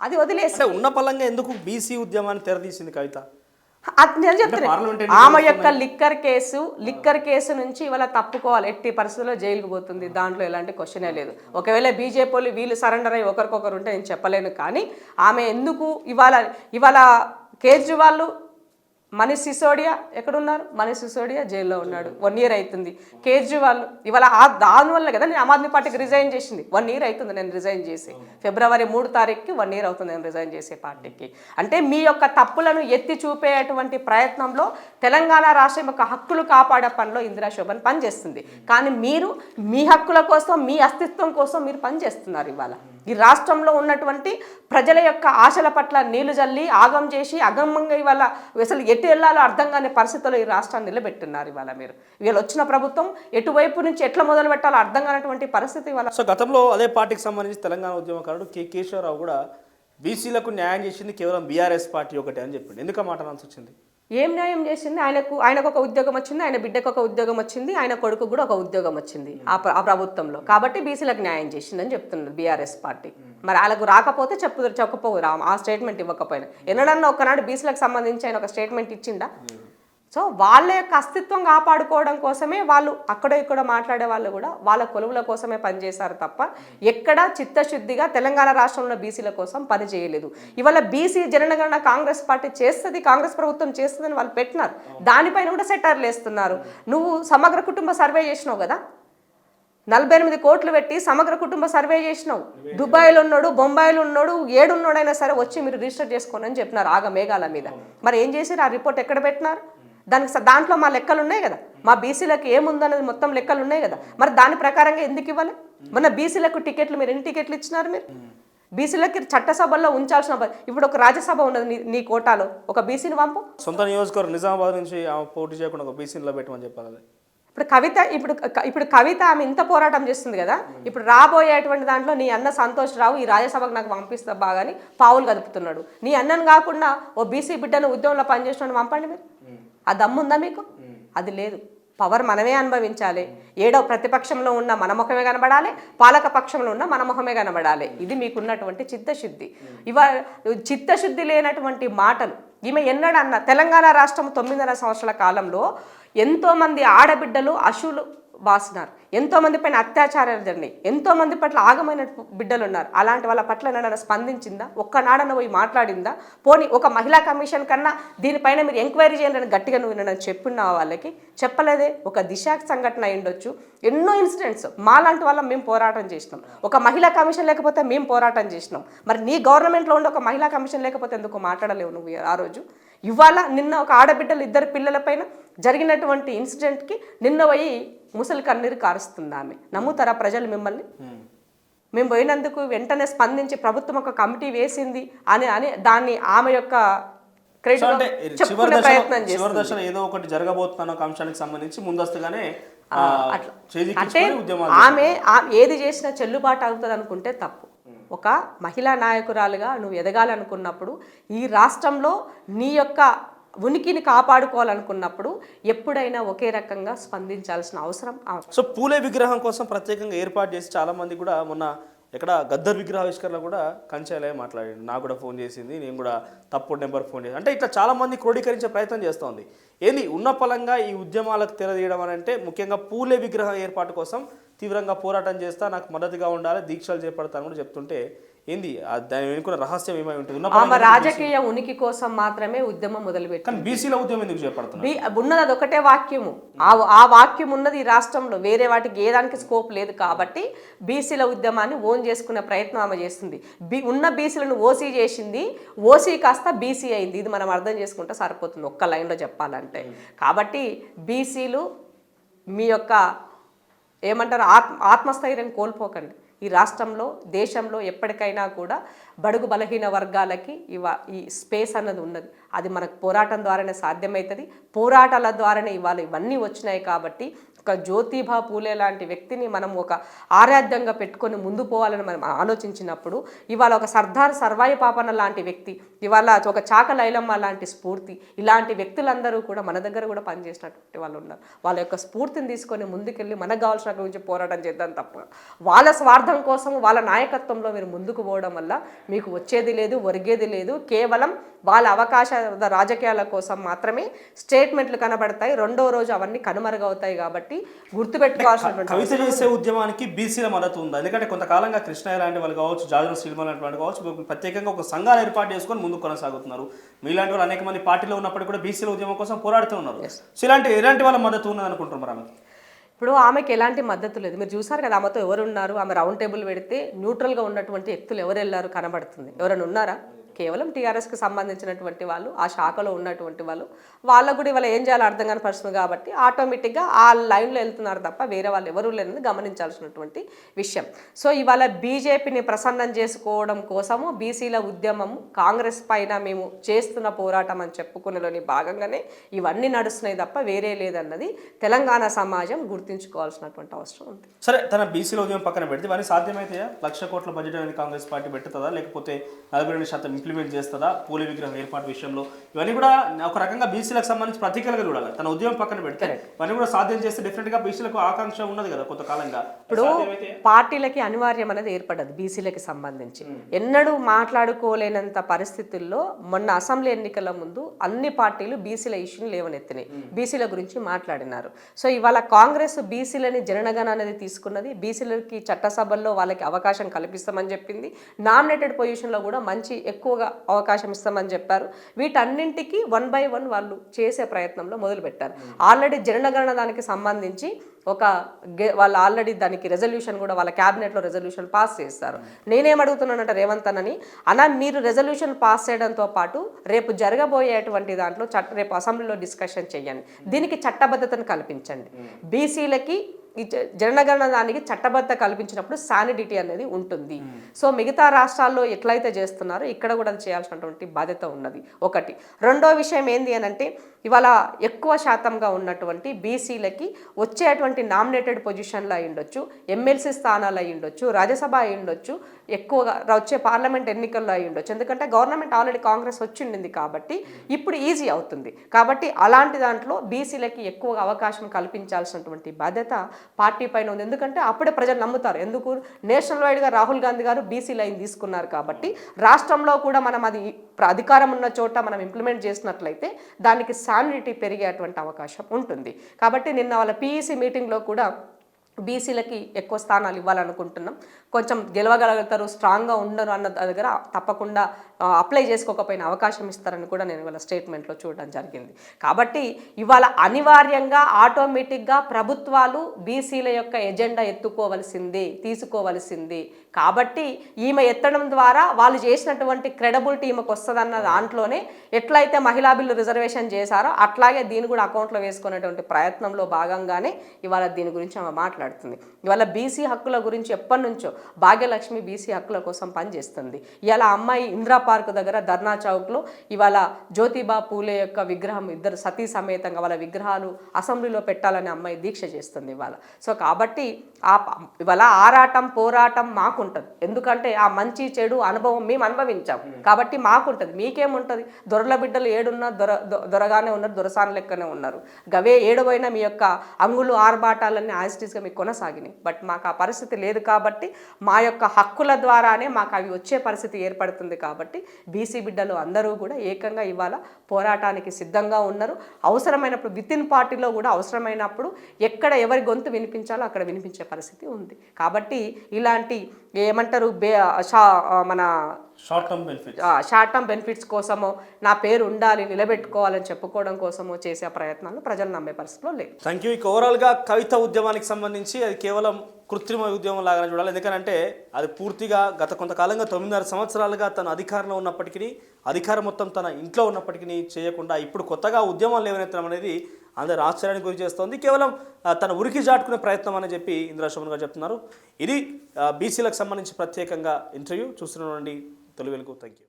అది వదిలేసి ఉన్న పలంగా ఎందుకు బీసీ ఉద్యమాన్ని తెరదీసింది కవిత? నేను చెప్తున్నాను ఆమె యొక్క లిక్కర్ కేసు నుంచి ఇవాళ తప్పుకోవాలి, ఎట్టి పరిస్థితుల్లో జైలుకు పోతుంది, దాంట్లో ఎలాంటి క్వశ్చనే లేదు. ఒకవేళ బీజేపీ వాళ్ళు వీళ్ళు సరెండర్ అయ్యి ఒకరికొకరు ఉంటే నేను చెప్పలేను, కానీ ఆమె ఎందుకు ఇవాళ కేజ్రీవాల్ మనీష్ సిసోడియా ఎక్కడున్నారు? మనీష్ సిసోడియా జైల్లో ఉన్నాడు, 1 year అవుతుంది. కేజ్రీవాల్ ఇవాళ దానివల్ల కదా నేను ఆమ్ ఆద్మీ పార్టీకి రిజైన్ చేసింది. 1 year అవుతుంది నేను రిజైన్ చేసి, February 3 1 year అవుతుంది నేను రిజైన్ చేసే పార్టీకి. అంటే మీ యొక్క తప్పులను ఎత్తి చూపేటువంటి ప్రయత్నంలో తెలంగాణ రాష్ట్రం యొక్క హక్కులు కాపాడే పనిలో ఇందిరా శోభన్ పనిచేస్తుంది. కానీ మీరు మీ హక్కుల కోసం, మీ అస్తిత్వం కోసం మీరు పనిచేస్తున్నారు. ఇవాళ ఈ రాష్ట్రంలో ఉన్నటువంటి ప్రజల యొక్క ఆశల పట్ల నీళ్లు జల్లి ఆగం చేసి అగమ్యంగా ఇవాళ అసలు ఎటు వెళ్ళాలో అర్థం కాని పరిస్థితుల్లో ఈ రాష్ట్రాన్ని నిలబెట్టున్నారు. ఇవాళ వీళ్ళు వచ్చిన ప్రభుత్వం ఎటువైపు నుంచి ఎట్లా మొదలు పెట్టాలో అర్థం కానటువంటి పరిస్థితి ఇవాళ. సో గతంలో అదే పార్టీకి సంబంధించి తెలంగాణ ఉద్యమకారుడు కేశవరావు కూడా బీసీలకు న్యాయం చేసింది కేవలం బీఆర్ఎస్ పార్టీ ఒకటే అని చెప్పింది. ఎందుకు మాట్లాడాల్సి వచ్చింది? ఏం న్యాయం చేసింది? ఆయనకు ఒక ఉద్యోగం వచ్చింది, ఆయన బిడ్డకు ఒక ఉద్యోగం వచ్చింది, ఆయన కొడుకు కూడా ఒక ఉద్యోగం వచ్చింది ఆ ప్రభుత్వంలో. కాబట్టి బీసీలకు న్యాయం చేసిందని చెప్తున్నారు బీఆర్ఎస్ పార్టీ. మరి వాళ్ళకు రాకపోతే చెప్పకపోరు, ఆ స్టేట్మెంట్ ఇవ్వకపోయినా. ఎన్నడన్నా ఒకనాడు బీసీలకు సంబంధించి ఆయన ఒక స్టేట్మెంట్ ఇచ్చిందా? సో వాళ్ళ యొక్క అస్తిత్వం కాపాడుకోవడం కోసమే వాళ్ళు అక్కడో ఇక్కడో మాట్లాడే వాళ్ళు కూడా వాళ్ళ కొలువుల కోసమే పనిచేశారు తప్ప ఎక్కడా చిత్తశుద్ధిగా తెలంగాణ రాష్ట్రంలో బీసీల కోసం పని చేయలేదు. ఇవాళ బీసీ జనగణన కాంగ్రెస్ పార్టీ చేస్తుంది, కాంగ్రెస్ ప్రభుత్వం చేస్తుందని వాళ్ళు పెట్టినారు, దానిపైన కూడా సెటర్లు వేస్తున్నారు. నువ్వు సమగ్ర కుటుంబ సర్వే చేసినావు కదా, 48 కోట్లు పెట్టి సమగ్ర కుటుంబ సర్వే చేసినావు. దుబాయ్లో ఉన్నాడు, బొంబాయిలో ఉన్నాడు, ఏడున్నాడైనా సరే వచ్చి మీరు రిజిస్టర్ చేసుకోండి అని చెప్పినారు ఆగ మేఘాల మీద. మరి ఏం చేశారు? ఆ రిపోర్ట్ ఎక్కడ పెట్టినారు? దాంట్లో మా లెక్కలు ఉన్నాయి కదా, మా బీసీలకు ఏముందనేది మొత్తం లెక్కలు ఉన్నాయి కదా. మరి దాని ప్రకారంగా ఎందుకు ఇవ్వాలి? మన బీసీలకు టికెట్లు మీరు ఎన్ని టికెట్లు ఇచ్చినారు? మీరు బీసీలకి చట్టసభల్లో ఉంచాల్సిన, ఇప్పుడు ఒక రాజ్యసభ ఉన్నది నీ కోటాలో, ఒక బీసీని పంపు. సొంత నియోజకవర్గం నిజామాబాద్ నుంచి పోటీ చేయకుండా ఒక బీసీలో పెట్టమని చెప్పాలి. ఇప్పుడు కవిత ఆమె ఇంత పోరాటం చేస్తుంది కదా, ఇప్పుడు రాబోయేటువంటి దాంట్లో నీ అన్న సంతోష్ రావు ఈ రాజ్యసభకు నాకు పంపిస్తా బాగాని పావులు కదుపుతున్నాడు. నీ అన్నను కాకుండా ఓ బీసీ బిడ్డను ఉద్యమంలో పనిచేసిన పంపండి. మీరు ఆ దమ్ముందా మీకు? అది లేదు. పవర్ మనమే అనుభవించాలి. ఏడో ప్రతిపక్షంలో ఉన్న మన ముఖమే కనబడాలి, పాలక పక్షంలో ఉన్న మన ముఖమే కనబడాలి. ఇది మీకున్నటువంటి చిత్తశుద్ధి. చిత్తశుద్ధి లేనటువంటి మాటలు. ఈమె ఎన్నడన్నా తెలంగాణ రాష్ట్రం 9.5 సంవత్సరాల కాలంలో ఎంతోమంది ఆడబిడ్డలు అశువులు బాసినారు, ఎంతోమంది పైన అత్యాచారాలు జరిగినాయి, ఎంతోమంది పట్ల ఆగమైన బిడ్డలు ఉన్నారు. అలాంటి వాళ్ళ పట్ల ఏమైనా స్పందించిందా? ఒక్కనాడన పోయి మాట్లాడిందా? పోనీ ఒక మహిళా కమిషన్ కన్నా దీనిపైన మీరు ఎంక్వైరీ చేయాలని గట్టిగా నువ్వు చెప్పున్నావా? వాళ్ళకి చెప్పలేదే. ఒక దిశ సంఘటన అయ్యుండొచ్చు, ఎన్నో ఇన్సిడెంట్స్ మాలాంటి వాళ్ళం మేము పోరాటం చేసినాం. ఒక మహిళా కమిషన్ లేకపోతే మేము పోరాటం చేసినాం. మరి నీ గవర్నమెంట్లో ఉండే ఒక మహిళా కమిషన్ లేకపోతే ఎందుకు మాట్లాడలేవు నువ్వు ఆ రోజు? ఇవాళ నిన్న ఒక ఆడబిడ్డలు 2 పిల్లల పైన జరిగినటువంటి ఇన్సిడెంట్కి నిన్న పోయి ముసలి కన్నీరు కారుస్తుంది ఆమె. నమ్ముతారా ప్రజలు మిమ్మల్ని? మేము పోయినందుకు వెంటనే స్పందించి ప్రభుత్వం ఒక కమిటీ వేసింది అని దాన్ని ఆమె యొక్క ప్రయత్నం చేస్తుంది. ఏదో ఒకటి జరగబోతున్న ఒక అంశానికి సంబంధించి ముందస్తుగానే అంటే ఆమె ఏది చేసినా చెల్లుబాటు అవుతుంది అనుకుంటే తప్పు. ఒక మహిళా నాయకురాలుగా నువ్వు ఎదగాలనుకున్నప్పుడు, ఈ రాష్ట్రంలో నీ యొక్క ఉనికిని కాపాడుకోవాలనుకున్నప్పుడు ఎప్పుడైనా ఒకే రకంగా స్పందించాల్సిన అవసరం. సో పూలే విగ్రహం కోసం ప్రత్యేకంగా ఏర్పాటు చేసి చాలామంది కూడా మొన్న ఎక్కడ గద్దర్ విగ్రహావిష్కరణ కూడా కంచాలే మాట్లాడాడు, నాకు కూడా ఫోన్ చేసింది, నేను కూడా తప్పుడు నెంబర్ ఫోన్ చేసి, అంటే ఇట్లా చాలామంది క్రోడీకరించే ప్రయత్నం చేస్తోంది. ఏంది ఉన్న పలంగా ఈ ఉద్యమాలకు తెరదీయడం అని అంటే ముఖ్యంగా పూలే విగ్రహం ఏర్పాటు కోసం తీవ్రంగా పోరాటం చేస్తా, నాకు మద్దతుగా ఉండాలి, దీక్షలు చేపడతాను కూడా చెప్తుంటే ఏంది దాని వెనుకున్న రహస్యం ఏమై ఉంటుంది? ఆమె రాజకీయ ఉనికి కోసం మాత్రమే ఉద్యమం మొదలుపెట్టింది. బీసీల ఉద్యమం ఎందుకు చేపడుతుంది? ఉన్నది అది ఒకటే వాక్యము. ఆ వాక్యం ఉన్నది ఈ రాష్ట్రంలో, వేరే వాటికి ఏ దానికి స్కోప్ లేదు. కాబట్టి బీసీల ఉద్యమాన్ని ఓన్ చేసుకునే ప్రయత్నం ఆమె చేస్తుంది. ఉన్న బీసీలను ఓసీ చేసింది, ఓసీ కాస్త బీసీ అయింది. ఇది మనం అర్థం చేసుకుంటే సరిపోతుంది ఒక్క లైన్లో చెప్పాలంటే. కాబట్టి బీసీలు మీ యొక్క ఏమంటారు ఆత్మస్థైర్యం కోల్పోకండి. ఈ రాష్ట్రంలో, దేశంలో ఎప్పటికైనా కూడా బడుగు బలహీన వర్గాలకి ఈ స్పేస్ అన్నది ఉన్నది. అది మనకు పోరాటం ద్వారానే సాధ్యమవుతుంది. పోరాటాల ద్వారానే ఇవాళ ఇవన్నీ వచ్చినాయి. కాబట్టి ఒక జ్యోతిబా పూలే లాంటి వ్యక్తిని మనం ఒక ఆరాధ్యంగా పెట్టుకొని ముందు పోవాలని మనం ఆలోచించినప్పుడు ఇవాళ ఒక సర్దార్ సర్వాయి పాపన్న లాంటి వ్యక్తి, ఇవాళ ఒక చాక లైలమ్మ లాంటి స్ఫూర్తి, ఇలాంటి వ్యక్తులందరూ కూడా మన దగ్గర కూడా పనిచేసినటువంటి వాళ్ళు ఉన్నారు. వాళ్ళ యొక్క స్ఫూర్తిని తీసుకొని ముందుకెళ్ళి మనకు కావాల్సిన గురించి పోరాటం చేద్దాం తప్ప వాళ్ళ స్వార్థం కోసం వాళ్ళ నాయకత్వంలో మీరు ముందుకు పోవడం వల్ల మీకు వచ్చేది లేదు, ఒరిగేది లేదు. కేవలం వాళ్ళ అవకాశ రాజకీయాల కోసం మాత్రమే స్టేట్మెంట్లు కనబడతాయి. రెండో రోజు అవన్నీ కనుమరుగవుతాయి. కాబట్టి గుర్తుపెట్టుకోవాల్సిన కవిత చేసే ఉద్యమానికి బీసీల మద్దతు ఉందా? ఎందుకంటే కొంతకాలంగా కృష్ణయ్య లాంటి వాళ్ళు కావచ్చు, జాజుల శ్రీమల్ లాంటి వాళ్ళు కావచ్చు, ప్రత్యేకంగా ఒక సంఘాలు ఏర్పాటు చేసుకొని ముందుకు కొనసాగుతున్నారు. మీలాంటి వాళ్ళు అనేక మంది పార్టీలో ఉన్నప్పటికీ కూడా బీసీల ఉద్యమం కోసం పోరాడుతూ ఉన్నారు. సో ఎలాంటి వాళ్ళ మద్దతు ఉన్నది అనుకుంటున్నారు ఆమె? ఇప్పుడు ఆమెకి ఎలాంటి మద్దతు లేదు. మీరు చూసారు కదా ఆమెతో ఎవరు ఉన్నారు, ఆమె రౌండ్ టేబుల్ పెడితే న్యూట్రల్గా ఉన్నటువంటి వ్యక్తులు ఎవరు వెళ్ళారు కనబడుతుంది. ఎవరైనా ఉన్నారా? కేవలం టీఆర్ఎస్కి సంబంధించినటువంటి వాళ్ళు, ఆ శాఖలో ఉన్నటువంటి వాళ్ళకు కూడా ఇవాళ ఏం చేయాలో అర్థం కాని పరిస్థితి కాబట్టి ఆటోమేటిక్గా ఆ లైన్లో వెళ్తున్నారు తప్ప వేరే వాళ్ళు ఎవరూ లేనిది గమనించాల్సినటువంటి విషయం. సో ఇవాళ బీజేపీని ప్రసన్నం చేసుకోవడం కోసము బీసీల ఉద్యమం కాంగ్రెస్ పైన మేము చేస్తున్న పోరాటం అని చెప్పుకునేలోని భాగంగానే ఇవన్నీ నడుస్తున్నాయి తప్ప వేరే లేదన్నది తెలంగాణ సమాజం గుర్తించుకోవాల్సినటువంటి అవసరం ఉంది. సరే, తన బీసీల ఉద్యమం పక్కన పెడితే ఇవన్నీ సాధ్యమైతే 1,00,000 కోట్ల బడ్జెట్ అనేది కాంగ్రెస్ పార్టీ పెట్టుతుందా, లేకపోతే 42% ఇంప్లిమెంట్ చేస్తుందా పూలే విగ్రహం ఏర్పాటు విషయంలో? ఇవన్నీ కూడా ఒక రకంగా బీసీలకు సంబంధించి ప్రతీకలుగా చూడాలి. తన ఉద్యమం పక్కన పెడితే ఇవన్నీ కూడా సాధ్యం చేస్తే డెఫినెట్గా బీసీలకు ఆకాంక్ష ఉన్నది కదా కొంతకాలంగా. ఇప్పుడు పార్టీలకి అనివార్యం అనేది ఏర్పడ్డది బీసీలకి సంబంధించి. ఎన్నడూ మాట్లాడుకోలేనంత పరిస్థితుల్లో మొన్న అసెంబ్లీ ఎన్నికల ముందు అన్ని పార్టీలు బీసీల ఇష్యూని లేవనెత్తినాయి, బీసీల గురించి మాట్లాడినారు. సో ఇవాళ కాంగ్రెస్ బీసీలని జనగణన అనేది తీసుకున్నది, బీసీలకి చట్టసభల్లో వాళ్ళకి అవకాశం కల్పిస్తామని చెప్పింది, నామినేటెడ్ పొజిషన్లో కూడా మంచి ఎక్కువగా అవకాశం ఇస్తామని చెప్పారు. వీటన్నింటికి 1 by 1 వాళ్ళు చేసే ప్రయత్నంలో మొదలుపెట్టారు. ఆల్రెడీ జనగణన దానికి సంబంధించి వాళ్ళు ఆల్రెడీ దానికి రెజల్యూషన్ కూడా వాళ్ళ క్యాబినెట్లో రెజల్యూషన్ పాస్ చేస్తారు. నేనేం అడుగుతున్నానంటే రేవంత్ అన్న మీరు రెజల్యూషన్ పాస్ చేయడంతో పాటు రేపు జరగబోయేటువంటి దాంట్లో రేపు అసెంబ్లీలో డిస్కషన్ చేయండి, దీనికి చట్టబద్ధతను కల్పించండి. బీసీలకి ఈ జనగణన దానికి చట్టబద్ధత కల్పించినప్పుడు శానిడిటీ అనేది ఉంటుంది. సో మిగతా రాష్ట్రాల్లో ఎట్లయితే చేస్తున్నారో ఇక్కడ కూడా అది చేయాల్సినటువంటి బాధ్యత ఉన్నది ఒకటి. రెండో విషయం ఏంది అని అంటే ఇవాళ ఎక్కువ శాతంగా ఉన్నటువంటి బీసీలకి వచ్చేటువంటి నామినేటెడ్ పొజిషన్లు అయి ఉండొచ్చు, ఎమ్మెల్సీ స్థానాలు అయి ఉండొచ్చు, రాజ్యసభ అయి ఉండొచ్చు, ఎక్కువగా వచ్చే పార్లమెంట్ ఎన్నికల్లో అయి ఉండొచ్చు. ఎందుకంటే గవర్నమెంట్ ఆల్రెడీ కాంగ్రెస్ వచ్చిండింది కాబట్టి ఇప్పుడు ఈజీ అవుతుంది. కాబట్టి అలాంటి దాంట్లో బీసీలకి ఎక్కువగా అవకాశం కల్పించాల్సినటువంటి బాధ్యత పార్టీ పైన ఉంది. ఎందుకంటే అప్పుడే ప్రజలు నమ్ముతారు. ఎందుకు? నేషనల్ వైడ్గా రాహుల్ గాంధీ గారు బీసీ లైన్ తీసుకున్నారు కాబట్టి రాష్ట్రంలో కూడా మనం అది అధికారం ఉన్న చోట మనం ఇంప్లిమెంట్ చేసినట్లయితే దానికి శానిటీ పెరిగేటువంటి అవకాశం ఉంటుంది. కాబట్టి నిన్న వాళ్ళ పీఈసీ మీటింగ్లో కూడా బీసీలకి ఎక్కువ స్థానాలు ఇవ్వాలనుకుంటున్నాం, కొంచెం గెలవగలుగుతారు, స్ట్రాంగ్గా ఉండరు అన్న దగ్గర తప్పకుండా అప్లై చేసుకోకపోయిన అవకాశం ఇస్తారని కూడా నేను ఇవాళ స్టేట్మెంట్లో చూడడం జరిగింది. కాబట్టి ఇవాళ అనివార్యంగా ఆటోమేటిక్గా ప్రభుత్వాలు బీసీల యొక్క ఎజెండా తీసుకోవలసిందే. కాబట్టి ఈమె ఎత్తడం ద్వారా వాళ్ళు చేసినటువంటి క్రెడిబిలిటీ ఈమెకు వస్తుందన్న దాంట్లోనే ఎట్లయితే మహిళా బిల్లు రిజర్వేషన్ చేశారో అట్లాగే దీన్ని కూడా అకౌంట్లో వేసుకునేటువంటి ప్రయత్నంలో భాగంగానే ఇవాళ దీని గురించి ఆమె మాట్లాడుతుంది. ఇవాళ బీసీ హక్కుల గురించి ఎప్పటి నుంచో భాగ్యలక్ష్మి బీసీ హక్కుల కోసం పనిచేస్తుంది. ఇవాళ అమ్మాయి ఇందిరా పార్క్ దగ్గర ధర్నా చౌక్లో ఇవాళ జ్యోతిబా పూలే యొక్క విగ్రహం ఇద్దరు సతీ సమేతంగా వాళ్ళ విగ్రహాలు అసెంబ్లీలో పెట్టాలని అమ్మాయి దీక్ష చేస్తుంది ఇవాళ. సో కాబట్టి ఇవాళ ఆరాటం పోరాటం మాకుంటుంది. ఎందుకంటే ఆ మంచి చెడు అనుభవం మేము అనుభవించాం కాబట్టి మాకుంటుంది. మీకేముంటుంది? దొరల బిడ్డలు ఏడున్నా దొరగానే ఉన్నారు, దొరసాని లెక్కనే ఉన్నారు. గవే ఏడువైనా మీ యొక్క అంగులు ఆర్బాటాలన్నీ యాజిటీస్గా మీకు కొనసాగినాయి. బట్ మాకు ఆ పరిస్థితి లేదు కాబట్టి మా యొక్క హక్కుల ద్వారానే మాకు అవి వచ్చే పరిస్థితి ఏర్పడుతుంది. కాబట్టి బీసీ బిడ్డలు అందరూ కూడా ఏకంగా ఇవాళ పోరాటానికి సిద్ధంగా ఉన్నారు. అవసరమైనప్పుడు వితిన్ పార్టీలో కూడా అవసరమైనప్పుడు ఎక్కడ ఎవరి గొంతు వినిపించాలో అక్కడ వినిపించే పరిస్థితి ఉంది. కాబట్టి ఇలాంటి ఏమంటారు మన షార్ట్ టర్మ్ బెనిఫిట్స్ కోసమో నా పేరు ఉండాలి నిలబెట్టుకోవాలని చెప్పుకోవడం కోసమో చేసే ప్రయత్నాలు ప్రజలు నమ్మే పరిస్థితిలో లేదు. Thank you. ఓవరాల్గా కవిత ఉద్యమానికి సంబంధించి అది కేవలం కృత్రిమ ఉద్యమం లాగానే చూడాలి. ఎందుకంటే అది పూర్తిగా గత కొంతకాలంగా 9.5 సంవత్సరాలుగా తన అధికారంలో ఉన్నప్పటికీ అధికారం మొత్తం తన ఇంట్లో ఉన్నప్పటికీ చేయకుండా ఇప్పుడు కొత్తగా ఉద్యమాలు లేవనెత్తడం అనేది అందరు ఆశ్చర్యానికి గురి చేస్తోంది. కేవలం తన ఉరికి చాటుకునే ప్రయత్నం అని చెప్పి ఇందిరా శోభన్ గారు చెప్తున్నారు. ఇది బీసీలకు సంబంధించి ప్రత్యేకంగా ఇంటర్వ్యూ చూస్తున్నానండి. తొలి వెలుగు. Thank you.